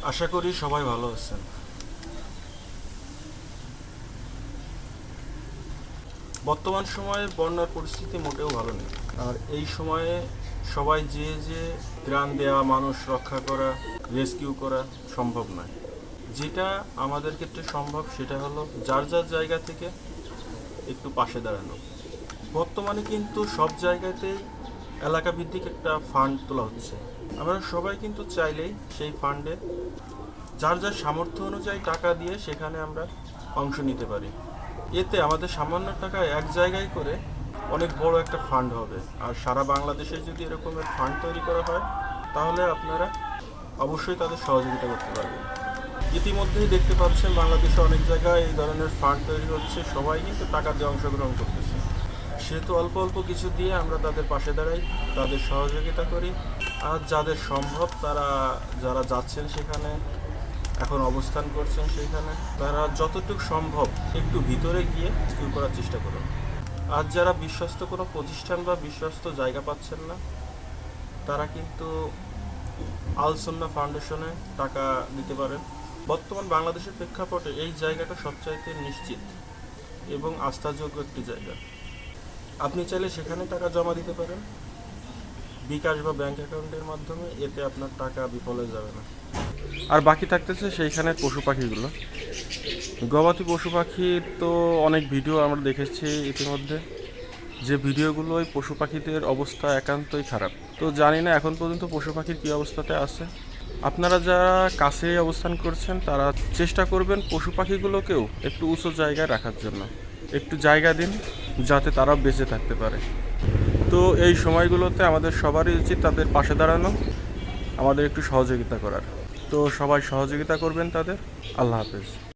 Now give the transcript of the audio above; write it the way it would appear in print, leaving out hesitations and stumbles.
আশা করি সবাই ভালো আছেন। বর্তমান সময়ে বন্যার পরিস্থিতি মোটেও ভালো নেই। আর এই সময়ে সবাই যে ত্রাণ দেওয়া, মানুষ রক্ষা করা, রেস্কিউ করা সম্ভব নয়। যেটা আমাদের ক্ষেত্রে সম্ভব সেটা হলো যার যার জায়গা থেকে একটু পাশে দাঁড়ানো। বর্তমানে কিন্তু সব জায়গাতেই এলাকা ভিত্তিক একটা ফান্ড তোলা হচ্ছে। আমরা সবাই কিন্তু চাইলেই সেই ফান্ডে যার যার সামর্থ্য অনুযায়ী টাকা দিয়ে সেখানে আমরা অংশ নিতে পারি। এতে আমাদের সামান্য টাকা এক জায়গায় করে অনেক বড় একটা ফান্ড হবে। আর সারা বাংলাদেশে যদি এরকমের ফান্ড তৈরি করা হয় তাহলে আপনারা অবশ্যই তাদের সহযোগিতা করতে পারবেন। ইতিমধ্যেই দেখতে পাচ্ছেন বাংলাদেশে অনেক জায়গায় এই ধরনের ফান্ড তৈরি হচ্ছে, সবাই কিন্তু টাকা দিয়ে অংশগ্রহণ করতেছে। সেহেতু অল্প অল্প কিছু দিয়ে আমরা তাদের পাশে দাঁড়াই, তাদের সহযোগিতা করি। আর যাদের সম্ভব তারা, যারা যাচ্ছেন সেখানে, এখন অবস্থান করছেন সেখানে, তারা যতটুকু সম্ভব একটু ভিতরে গিয়ে রেস্কিউ করার চেষ্টা করুন। আর যারা বিশ্বস্ত কোনো প্রতিষ্ঠান বা বিশ্বস্ত জায়গা পাচ্ছেন না, তারা কিন্তু আল সুন্নাহ ফাউন্ডেশনে টাকা দিতে পারেন। বর্তমান বাংলাদেশের প্রেক্ষাপটে এই জায়গাটা সবচাইতে নিশ্চিত এবং আস্থাযোগ্য একটি জায়গা। আপনি চাইলে সেখানে টাকা জমা দিতে পারেন বিকাশ বা ব্যাংক অ্যাকাউন্টের মাধ্যমে। এতে আপনার টাকা বিফলে যাবে না। আর বাকি থাকতেছে সেইখানে পশু পাখিগুলো। গবাদি পশু পাখির তো অনেক ভিডিও আমরা দেখেছি ইতিমধ্যে, যে ভিডিওগুলো ওই পশু পাখিদের অবস্থা একান্তই খারাপ। তো জানি না এখন পর্যন্ত পশু পাখির কী অবস্থাতে আছে। আপনারা যারা কাছে অবস্থান করছেন তারা চেষ্টা করবেন পশু পাখিগুলোকেও একটু উঁচু জায়গায় রাখার জন্য। একটু জায়গা দিন যাতে তারা বেঁচে থাকতে পারে। তো এই সময়গুলোতে আমাদের সবারই উচিত তাদের পাশে দাঁড়ানো, আমাদের একটু সহযোগিতা করার। তো সবাই সহযোগিতা করবেন তাদের। আল্লাহ হাফেজ।